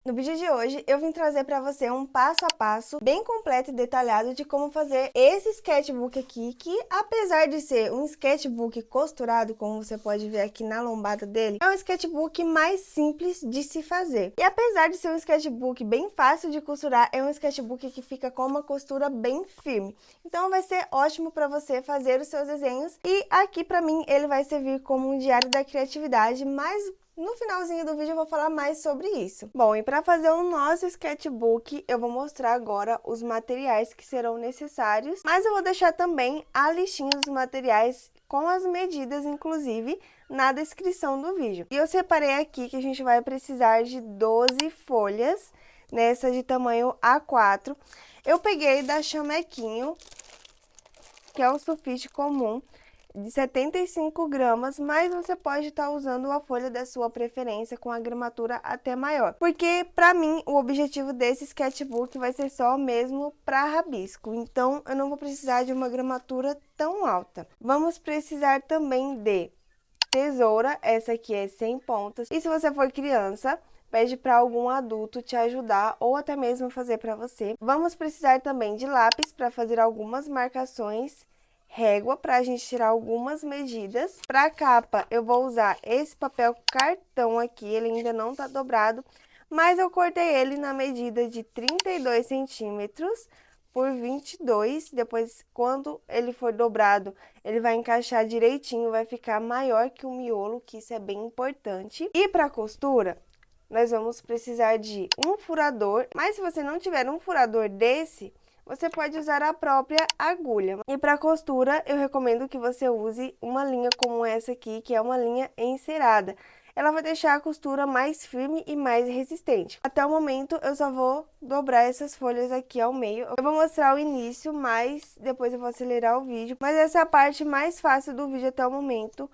No vídeo de hoje, eu vim trazer para você um passo a passo bem completo e detalhado de como fazer esse sketchbook aqui, que apesar de ser um sketchbook costurado, como você pode ver aqui na lombada dele, é um sketchbook mais simples de se fazer. E apesar de ser um sketchbook bem fácil de costurar, é um sketchbook que fica com uma costura bem firme. Então vai ser ótimo para você fazer os seus desenhos e aqui para mim ele vai servir como um diário da criatividade, mas no finalzinho do vídeo eu vou falar mais sobre isso. Bom, e para fazer o nosso sketchbook, eu vou mostrar agora os materiais que serão necessários, mas eu vou deixar também a listinha dos materiais com as medidas, inclusive, na descrição do vídeo. E eu separei aqui que a gente vai precisar de 12 folhas, nessa de tamanho A4. Eu peguei da Chamequinho, que é o sulfite comum, de 75 gramas, mas você pode estar usando a folha da sua preferência com a gramatura até maior. Porque, para mim, o objetivo desse sketchbook vai ser só mesmo para rabisco, então eu não vou precisar de uma gramatura tão alta. Vamos precisar também de tesoura, essa aqui é 100 pontas, e se você for criança, pede para algum adulto te ajudar ou até mesmo fazer para você. Vamos precisar também de lápis para fazer algumas marcações, régua para a gente tirar algumas medidas. Para a capa, eu vou usar esse papel cartão aqui, ele ainda não tá dobrado, mas eu cortei ele na medida de 32 centímetros por 22, depois quando ele for dobrado, ele vai encaixar direitinho, vai ficar maior que o miolo, que isso é bem importante. E para costura, nós vamos precisar de um furador, mas se você não tiver um furador desse, você pode usar a própria agulha. E para costura, eu recomendo que você use uma linha como essa aqui, que é uma linha encerada. Ela vai deixar a costura mais firme e mais resistente. Até o momento, eu só vou dobrar essas folhas aqui ao meio. Eu vou mostrar o início, mas depois eu vou acelerar o vídeo. Mas essa é a parte mais fácil do vídeo até o momento,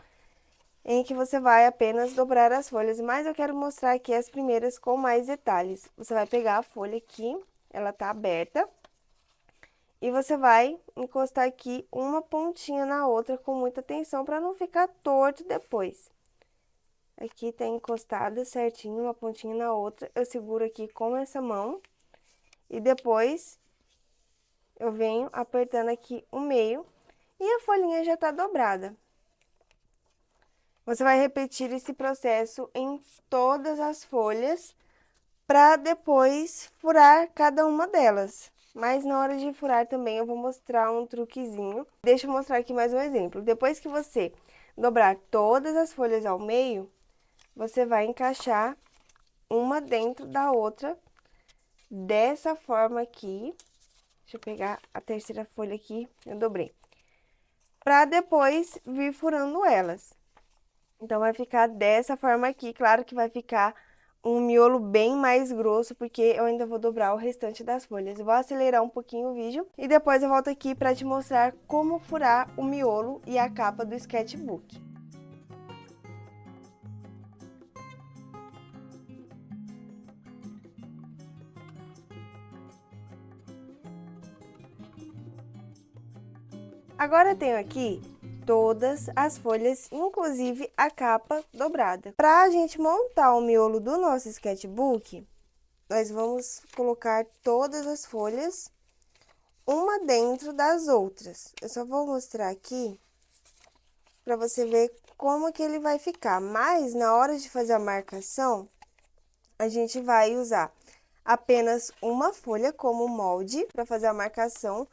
em que você vai apenas dobrar as folhas. Mas eu quero mostrar aqui as primeiras com mais detalhes. Você vai pegar a folha aqui, ela tá aberta. E você vai encostar aqui uma pontinha na outra com muita atenção para não ficar torto depois. Aqui tá encostada certinho, uma pontinha na outra. Eu seguro aqui com essa mão. E depois, eu venho apertando aqui o meio. E a folhinha já tá dobrada. Você vai repetir esse processo em todas as folhas, para depois furar cada uma delas. Mas na hora de furar também eu vou mostrar um truquezinho. Deixa eu mostrar aqui mais um exemplo. Depois que você dobrar todas as folhas ao meio, você vai encaixar uma dentro da outra, dessa forma aqui. Deixa eu pegar a terceira folha aqui, eu dobrei. Para depois vir furando elas. Então, vai ficar dessa forma aqui. Claro que vai ficar um miolo bem mais grosso, porque eu ainda vou dobrar o restante das folhas. Eu vou acelerar um pouquinho o vídeo e depois eu volto aqui para te mostrar como furar o miolo e a capa do sketchbook. Agora eu tenho aqui todas as folhas, inclusive a capa dobrada. Para a gente montar o miolo do nosso sketchbook, nós vamos colocar todas as folhas uma dentro das outras. Eu só vou mostrar aqui para você ver como que ele vai ficar. Mas na hora de fazer a marcação, a gente vai usar apenas uma folha como molde para fazer a marcação,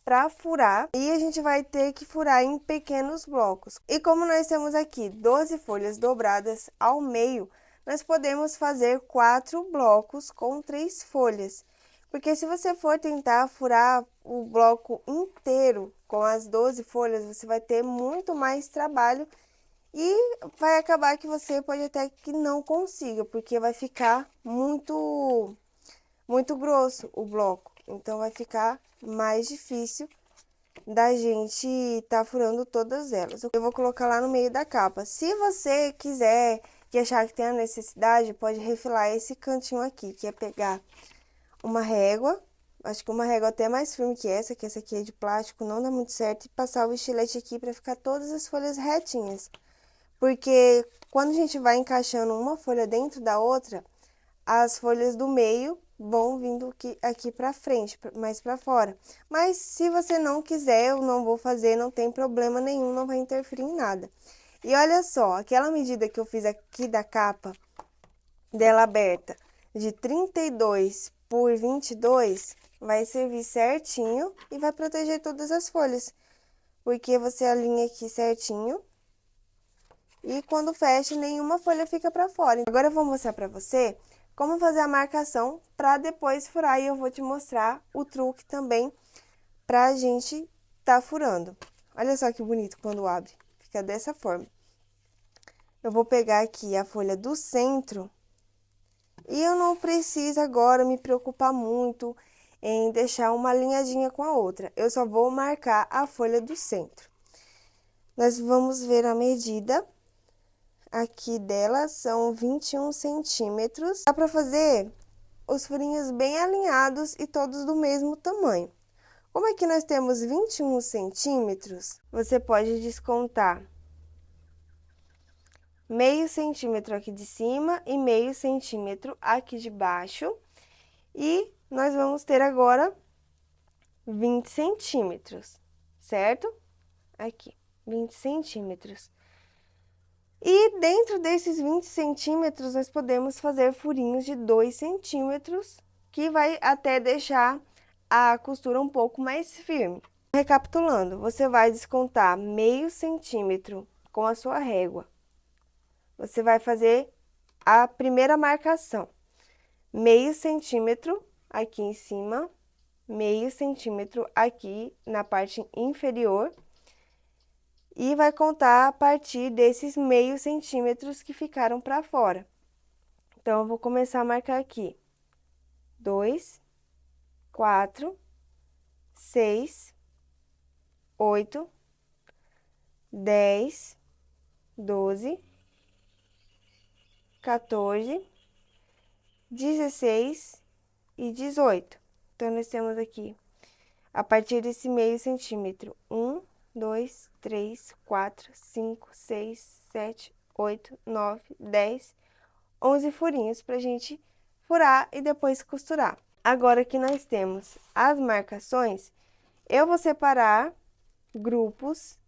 para furar, e a gente vai ter que furar em pequenos blocos. E como nós temos aqui 12 folhas dobradas ao meio, nós podemos fazer 4 blocos com 3 folhas. Porque se você for tentar furar o bloco inteiro com as 12 folhas, você vai ter muito mais trabalho e vai acabar que você pode até que não consiga, porque vai ficar muito grosso o bloco. Então, vai ficar mais difícil da gente tá furando todas elas. Eu vou colocar lá no meio da capa. Se você quiser, que achar que tem a necessidade, pode refilar esse cantinho aqui, que é pegar uma régua, acho que uma régua até mais firme que essa aqui é de plástico, não dá muito certo, e passar o estilete aqui para ficar todas as folhas retinhas. Porque quando a gente vai encaixando uma folha dentro da outra, as folhas do meio vão vindo aqui pra frente, mais pra fora. Mas se você não quiser, eu não vou fazer, não tem problema nenhum, não vai interferir em nada. E olha só, aquela medida que eu fiz aqui da capa dela aberta, de 32 por 22, vai servir certinho e vai proteger todas as folhas. Porque você alinha aqui certinho e quando fecha, nenhuma folha fica pra fora. Agora eu vou mostrar pra você como fazer a marcação para depois furar e eu vou te mostrar o truque também pra gente tá furando. Olha só que bonito quando abre, fica dessa forma. Eu vou pegar aqui a folha do centro e eu não preciso agora me preocupar muito em deixar uma alinhadinha com a outra. Eu só vou marcar a folha do centro. Nós vamos ver a medida aqui dela, são 21 centímetros. Dá pra fazer os furinhos bem alinhados e todos do mesmo tamanho. Como aqui nós temos 21 centímetros, você pode descontar meio centímetro aqui de cima e meio centímetro aqui de baixo. E nós vamos ter agora 20 centímetros, certo? Aqui, 20 centímetros. E dentro desses 20 centímetros, nós podemos fazer furinhos de 2 centímetros, que vai até deixar a costura um pouco mais firme. Recapitulando, você vai descontar meio centímetro com a sua régua. Você vai fazer a primeira marcação. Meio centímetro aqui em cima, meio centímetro aqui na parte inferior. E vai contar a partir desses meio centímetros que ficaram para fora. Então, eu vou começar a marcar aqui. 2, 4, 6, 8, 10, 12, 14, 16 e 18. Então, nós temos aqui, a partir desse meio centímetro, 1, 2, 3, 4, 5, 6, 7, 8, 9, 10, 11 furinhos pra gente furar e depois costurar. Agora que nós temos as marcações, eu vou separar grupos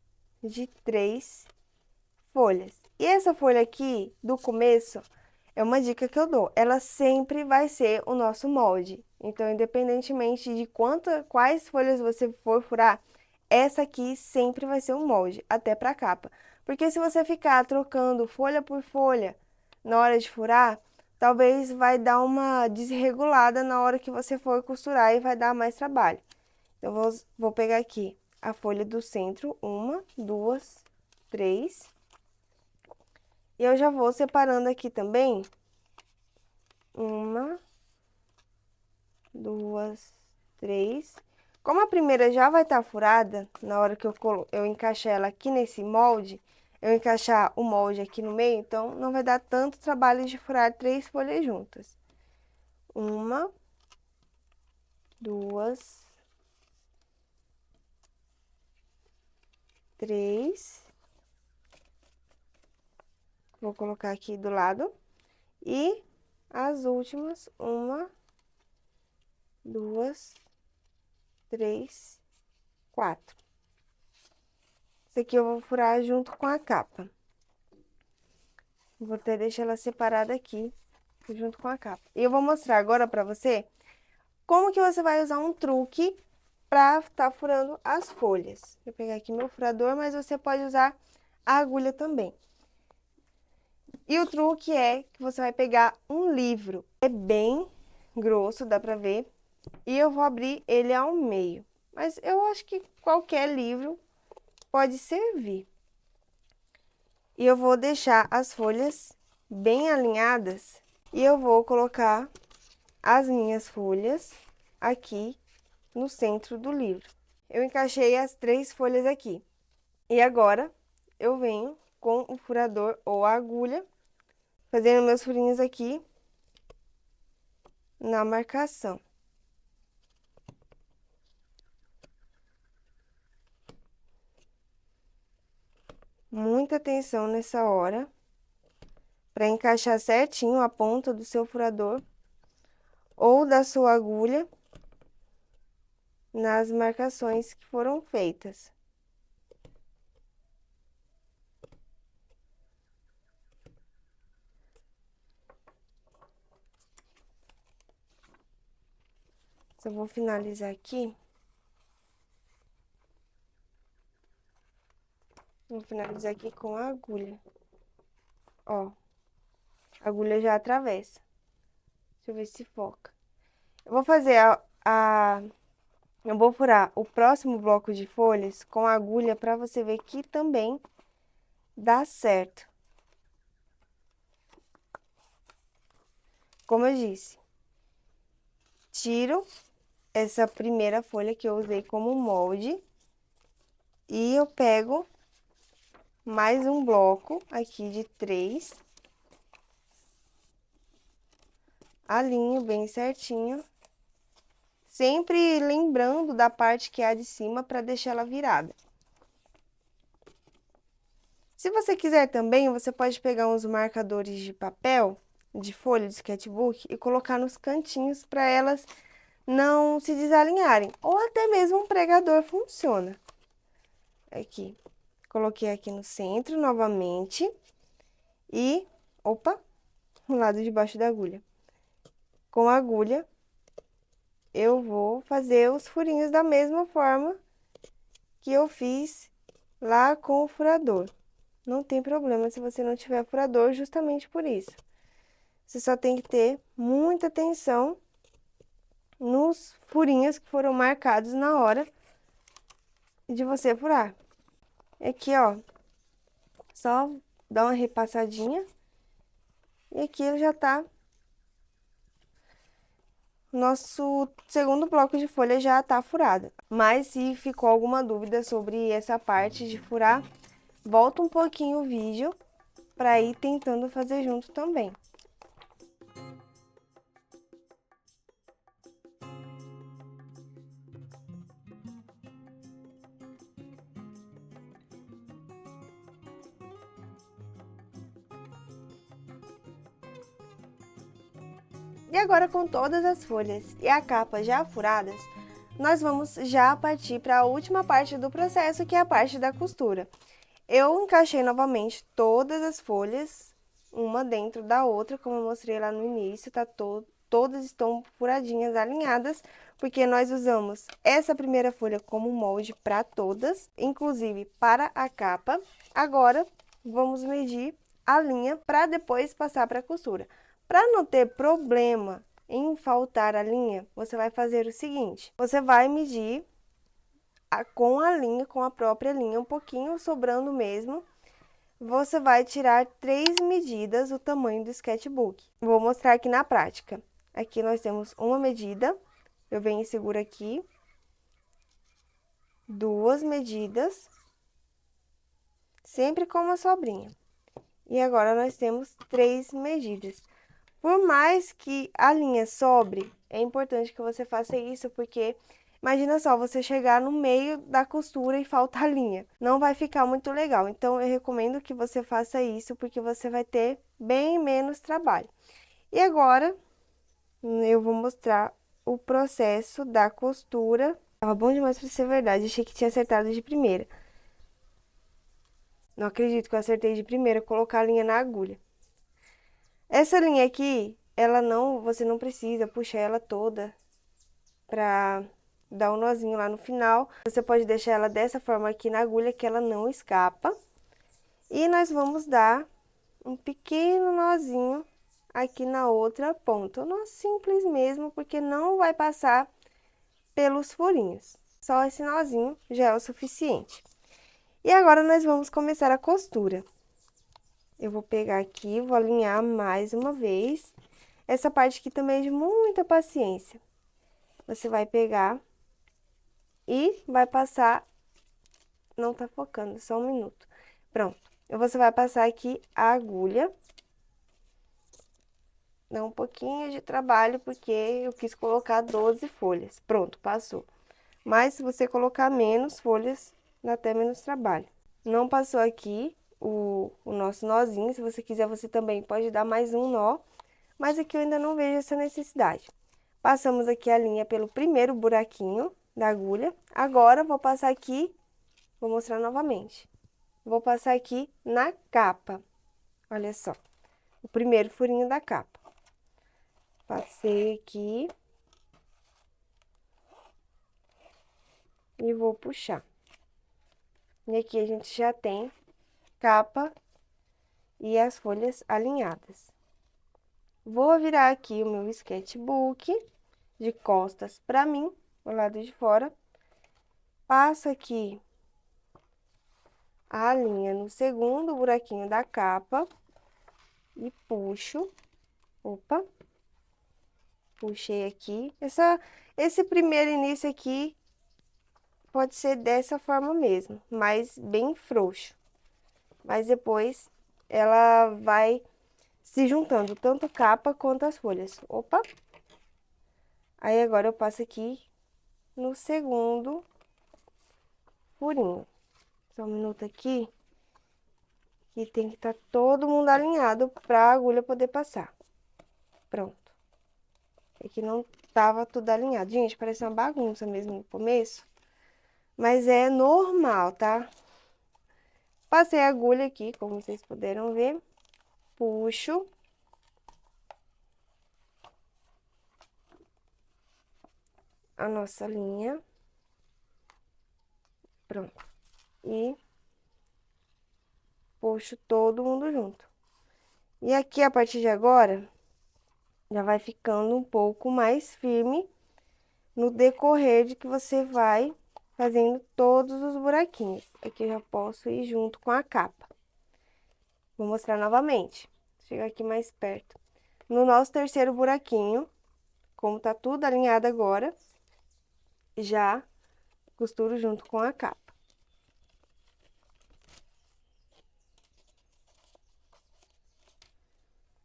de 3 folhas. E essa folha aqui, do começo, é uma dica que eu dou. Ela sempre vai ser o nosso molde. Então, independentemente de quais folhas você for furar, essa aqui sempre vai ser um molde, até pra capa. Porque se você ficar trocando folha por folha na hora de furar, talvez vai dar uma desregulada na hora que você for costurar e vai dar mais trabalho. Eu vou pegar aqui a folha do centro, 1, 2, 3. E eu já vou separando aqui também 1, 2, 3. Como a primeira já vai estar furada, na hora que eu encaixar ela aqui nesse molde, eu encaixar o molde aqui no meio, então não vai dar tanto trabalho de furar 3 folhas juntas. 1, 2, 3. Vou colocar aqui do lado. E as últimas, 1, 2, 3, 4. Isso aqui eu vou furar junto com a capa. Vou até deixar ela separada aqui, junto com a capa. E eu vou mostrar agora pra você como que você vai usar um truque pra tá furando as folhas. Vou pegar aqui meu furador, mas você pode usar a agulha também. E o truque é que você vai pegar um livro. É bem grosso, dá pra ver. E eu vou abrir ele ao meio. Mas eu acho que qualquer livro pode servir. E eu vou deixar as folhas bem alinhadas. E eu vou colocar as minhas folhas aqui no centro do livro. Eu encaixei as 3 folhas aqui. E agora, eu venho com o furador ou a agulha, fazendo meus furinhos aqui na marcação. Muita atenção nessa hora, para encaixar certinho a ponta do seu furador ou da sua agulha nas marcações que foram feitas. Só vou finalizar aqui. Vou finalizar aqui com a agulha. Ó, a agulha já atravessa. Deixa eu ver se foca. Eu vou fazer eu vou furar o próximo bloco de folhas com a agulha para você ver que também dá certo. Como eu disse, tiro essa primeira folha que eu usei como molde e eu pego mais um bloco aqui de 3, alinho bem certinho, sempre lembrando da parte que é a de cima para deixar ela virada. Se você quiser também, você pode pegar uns marcadores de papel, de folha de sketchbook e colocar nos cantinhos para elas não se desalinharem. Ou até mesmo um pregador funciona. Aqui, coloquei aqui no centro novamente e, opa, no lado de baixo da agulha. Com a agulha, eu vou fazer os furinhos da mesma forma que eu fiz lá com o furador. Não tem problema se você não tiver furador, justamente por isso. Você só tem que ter muita atenção nos furinhos que foram marcados na hora de você furar. Aqui, ó, só dá uma repassadinha e aqui ele já tá. Nosso segundo bloco de folha já tá furado. Mas se ficou alguma dúvida sobre essa parte de furar, volta um pouquinho o vídeo para ir tentando fazer junto também. E agora, com todas as folhas e a capa já furadas, nós vamos já partir para a última parte do processo, que é a parte da costura. Eu encaixei novamente todas as folhas, uma dentro da outra, como eu mostrei lá no início, tá? Todas estão furadinhas, alinhadas, porque nós usamos essa primeira folha como molde para todas, inclusive para a capa. Agora, vamos medir a linha para depois passar para a costura. Para não ter problema em faltar a linha, você vai fazer o seguinte: você vai medir com a linha, com a própria linha, um pouquinho sobrando mesmo. Você vai tirar 3 medidas o tamanho do sketchbook. Vou mostrar aqui na prática. Aqui nós temos uma medida, eu venho e seguro aqui. 2 medidas, sempre com uma sobrinha. E agora nós temos 3 medidas. Por mais que a linha sobre, é importante que você faça isso, porque imagina só, você chegar no meio da costura e falta a linha. Não vai ficar muito legal. Então, eu recomendo que você faça isso, porque você vai ter bem menos trabalho. E agora, eu vou mostrar o processo da costura. Tava bom demais pra ser verdade, achei que tinha acertado de primeira. Não acredito que eu acertei de primeira, colocar a linha na agulha. Essa linha aqui, você não precisa puxar ela toda pra dar um nozinho lá no final. Você pode deixar ela dessa forma aqui na agulha, que ela não escapa. E nós vamos dar um pequeno nozinho aqui na outra ponta. Um nó simples mesmo, porque não vai passar pelos furinhos. Só esse nozinho já é o suficiente. E agora, nós vamos começar a costura. Eu vou pegar aqui, vou alinhar mais uma vez. Essa parte aqui também é de muita paciência. Você vai pegar e vai passar... Não tá focando, só um minuto. Pronto. Você vai passar aqui a agulha. Dá um pouquinho de trabalho, porque eu quis colocar 12 folhas. Pronto, passou. Mas se você colocar menos folhas, dá até menos trabalho. Não passou aqui, o nosso nozinho. Se você quiser, você também pode dar mais um nó, mas aqui eu ainda não vejo essa necessidade. Passamos aqui a linha pelo primeiro buraquinho da agulha. Agora, vou passar aqui, vou mostrar novamente. Vou passar aqui na capa. Olha só, o primeiro furinho da capa. Passei aqui. E vou puxar. E aqui a gente já tem capa e as folhas alinhadas. Vou virar aqui o meu sketchbook de costas para mim, do lado de fora. Passo aqui a linha no segundo buraquinho da capa e puxo. Opa! Puxei aqui. Esse primeiro início aqui pode ser dessa forma mesmo, mas bem frouxo. Mas depois ela vai se juntando, tanto capa quanto as folhas. Opa! Aí agora eu passo aqui no segundo furinho. Só um minuto aqui, que tem que estar todo mundo alinhado para a agulha poder passar. Pronto. Aqui não tava tudo alinhado. Gente, parece uma bagunça mesmo no começo, mas é normal, tá? Passei a agulha aqui, como vocês puderam ver. Puxo. A nossa linha. Pronto. E puxo todo mundo junto. E aqui, a partir de agora, já vai ficando um pouco mais firme no decorrer de que você vai fazendo todos os buraquinhos. Aqui eu já posso ir junto com a capa. Vou mostrar novamente. Chega aqui mais perto. No nosso terceiro buraquinho, como tá tudo alinhado agora, já costuro junto com a capa.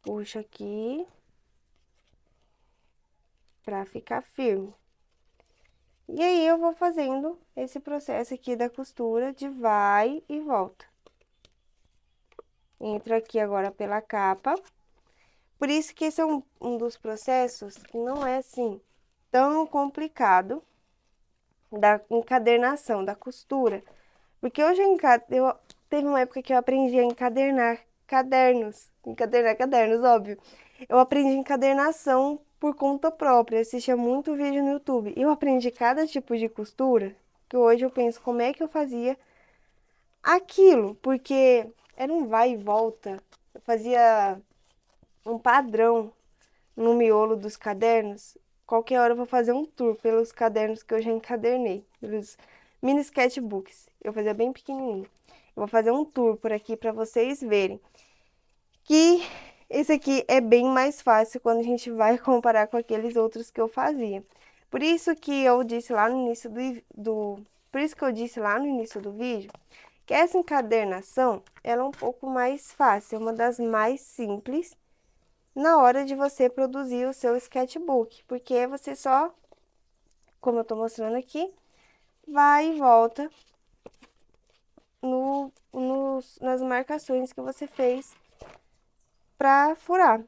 Puxo aqui pra ficar firme. E aí, eu vou fazendo esse processo aqui da costura de vai e volta. Entro aqui agora pela capa. Por isso que esse é um dos processos que não é, assim, tão complicado da encadernação, da costura. Porque hoje teve uma época que eu aprendi a encadernar cadernos. Encadernar cadernos, óbvio. Eu aprendi encadernação por conta própria, assistia muito vídeo no YouTube. E eu aprendi cada tipo de costura, que hoje eu penso como é que eu fazia aquilo, porque era um vai e volta. Eu fazia um padrão no miolo dos cadernos. Qualquer hora eu vou fazer um tour pelos cadernos que eu já encadernei, pelos mini sketchbooks. Eu fazia bem pequenininho. Eu vou fazer um tour por aqui para vocês verem que esse aqui é bem mais fácil quando a gente vai comparar com aqueles outros que eu fazia. Por isso que eu disse lá no início por isso que eu disse lá no início do vídeo que essa encadernação, ela é um pouco mais fácil, é uma das mais simples na hora de você produzir o seu sketchbook, porque você só, como eu tô mostrando aqui, vai e volta nas marcações que você fez pra furar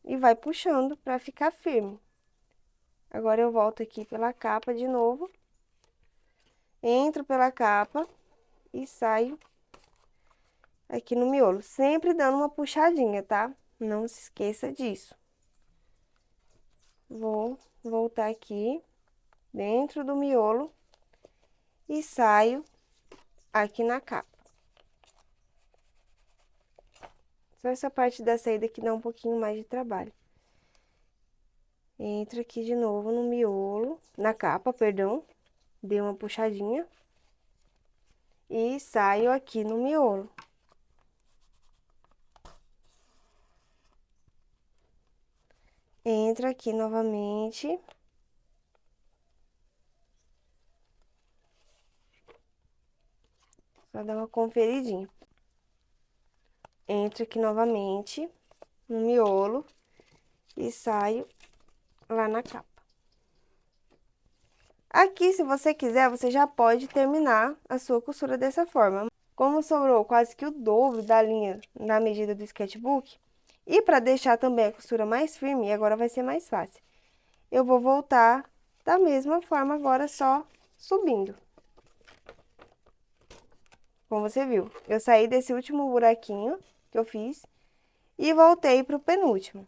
e vai puxando pra ficar firme. Agora eu volto aqui pela capa de novo, entro pela capa e saio aqui no miolo, sempre dando uma puxadinha, tá? Não se esqueça disso. Vou voltar aqui dentro do miolo e saio aqui na capa. Só essa parte da saída que dá um pouquinho mais de trabalho. Entro aqui de novo no miolo, na capa, perdão. Dei uma puxadinha. E saio aqui no miolo. Entro aqui novamente. Só dar uma conferidinha. Entro aqui novamente no miolo e saio lá na capa. Aqui, se você quiser, você já pode terminar a sua costura dessa forma. Como sobrou quase que o dobro da linha na medida do sketchbook, e para deixar também a costura mais firme, e agora vai ser mais fácil, eu vou voltar da mesma forma agora, só subindo. Como você viu, eu saí desse último buraquinho que eu fiz e voltei para o penúltimo.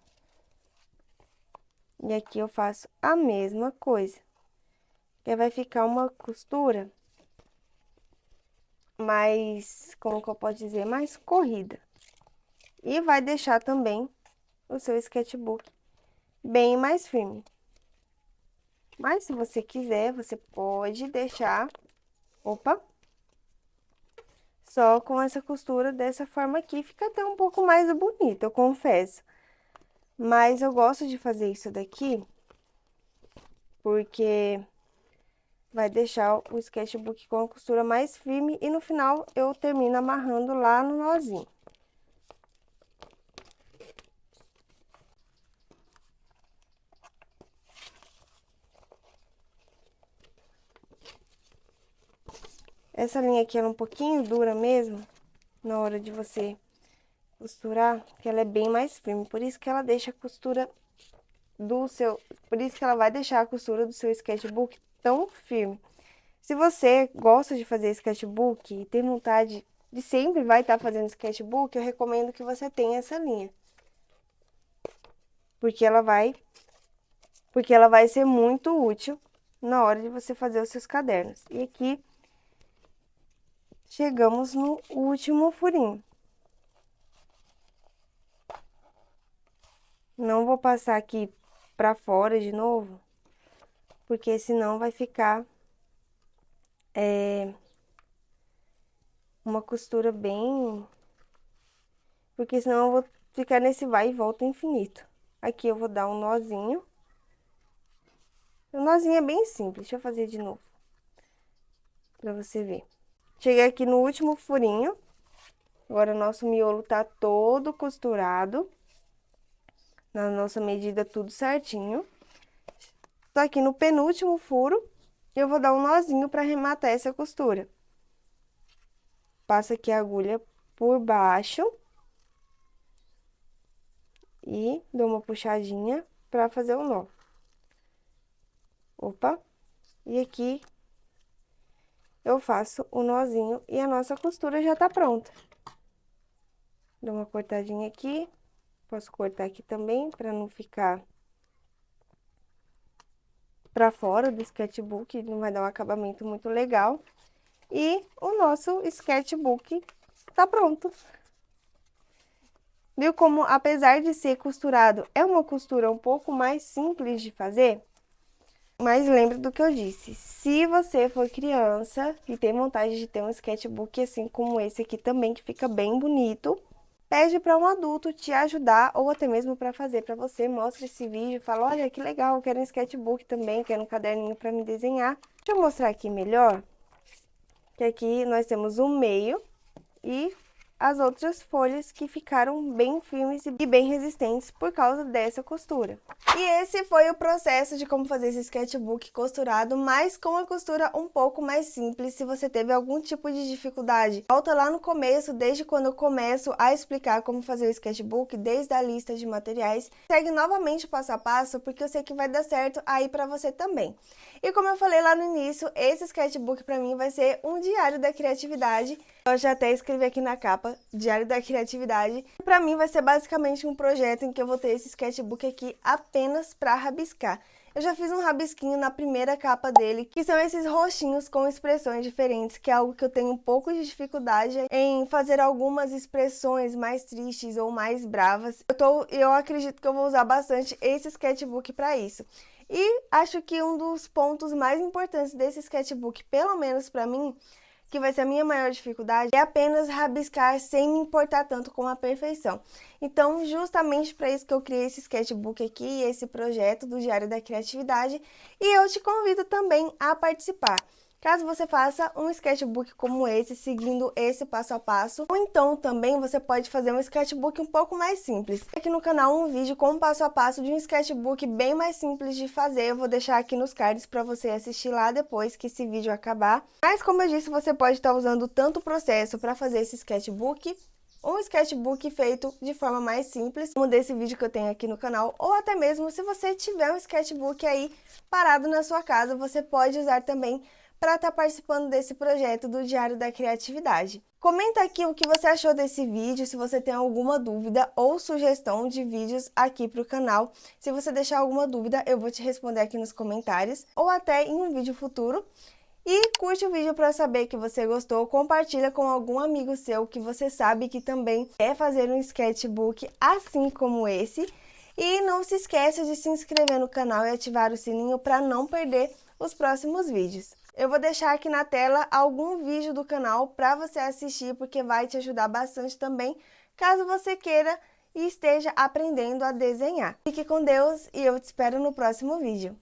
E aqui eu faço a mesma coisa. Que vai ficar uma costura mais, como que eu posso dizer, mais corrida. E vai deixar também o seu sketchbook bem mais firme. Mas se você quiser, você pode deixar, só com essa costura dessa forma aqui, fica até um pouco mais bonito, eu confesso. Mas eu gosto de fazer isso daqui, porque vai deixar o sketchbook com a costura mais firme e no final eu termino amarrando lá no nozinho. Essa linha aqui, ela é um pouquinho dura mesmo, na hora de você costurar, que ela é bem mais firme, por isso que ela deixa a costura por isso que ela vai deixar a costura do seu sketchbook tão firme. Se você gosta de fazer sketchbook e tem vontade de sempre vai estar fazendo sketchbook, eu recomendo que você tenha essa linha. Porque ela vai ser muito útil na hora de você fazer os seus cadernos. E aqui chegamos no último furinho. Não vou passar aqui pra fora de novo, porque senão vai ficar uma costura bem... Porque senão eu vou ficar nesse vai e volta infinito. Aqui eu vou dar um nozinho. O nozinho é bem simples, deixa eu fazer de novo, pra você ver. Cheguei aqui no último furinho. Agora o nosso miolo tá todo costurado. Na nossa medida tudo certinho. Tô aqui no penúltimo furo. Eu vou dar um nozinho pra arrematar essa costura. Passo aqui a agulha por baixo. E dou uma puxadinha pra fazer o nó. E aqui eu faço o nozinho e a nossa costura já tá pronta. Dou uma cortadinha aqui. Posso cortar aqui também, pra não ficar pra fora do sketchbook, não vai dar um acabamento muito legal. E o nosso sketchbook tá pronto. Viu como, apesar de ser costurado, é uma costura um pouco mais simples de fazer? Mas lembre do que eu disse, se você for criança e tem vontade de ter um sketchbook assim como esse aqui também, que fica bem bonito, pede para um adulto te ajudar ou até mesmo para fazer para você, mostra esse vídeo, fala, olha que legal, eu quero um sketchbook também, quero um caderninho para me desenhar. Deixa eu mostrar aqui melhor, que aqui nós temos o meio e as outras folhas que ficaram bem firmes e bem resistentes por causa dessa costura. E esse foi o processo de como fazer esse sketchbook costurado, mas com a costura um pouco mais simples. Se você teve algum tipo de dificuldade, volta lá no começo, desde quando eu começo a explicar como fazer o sketchbook, desde a lista de materiais. Segue novamente o passo a passo, porque eu sei que vai dar certo aí pra você também. E como eu falei lá no início, esse sketchbook pra mim vai ser um diário da criatividade. Eu já até escrevi aqui na capa, Diário da Criatividade. Pra mim vai ser basicamente um projeto em que eu vou ter esse sketchbook aqui apenas pra rabiscar. Eu já fiz um rabisquinho na primeira capa dele, que são esses roxinhos com expressões diferentes, que é algo que eu tenho um pouco de dificuldade em fazer algumas expressões mais tristes ou mais bravas. Eu acredito que eu vou usar bastante esse sketchbook pra isso. E acho que um dos pontos mais importantes desse sketchbook, pelo menos pra mim, que vai ser a minha maior dificuldade, é apenas rabiscar sem me importar tanto com a perfeição. Então, justamente para isso que eu criei esse sketchbook aqui, esse projeto do Diário da Criatividade, e eu te convido também a participar. caso você faça um sketchbook como esse, seguindo esse passo a passo, ou então também você pode fazer um sketchbook um pouco mais simples. Aqui no canal um vídeo com um passo a passo de um sketchbook bem mais simples de fazer, eu vou deixar aqui nos cards para você assistir lá depois que esse vídeo acabar. Mas como eu disse, você pode estar usando tanto o processo para fazer esse sketchbook, um sketchbook feito de forma mais simples, como desse vídeo que eu tenho aqui no canal, ou até mesmo se você tiver um sketchbook aí parado na sua casa, você pode usar também para estar participando desse projeto do Diário da Criatividade. Comenta aqui o que você achou desse vídeo, se você tem alguma dúvida ou sugestão de vídeos aqui para o canal. Se você deixar alguma dúvida, eu vou te responder aqui nos comentários, ou até em um vídeo futuro. E curte o vídeo para saber que você gostou, compartilha com algum amigo seu que você sabe que também quer fazer um sketchbook assim como esse. E não se esqueça de se inscrever no canal e ativar o sininho para não perder os próximos vídeos. Eu vou deixar aqui na tela algum vídeo do canal para você assistir, porque vai te ajudar bastante também, caso você queira e esteja aprendendo a desenhar. Fique com Deus e eu te espero no próximo vídeo.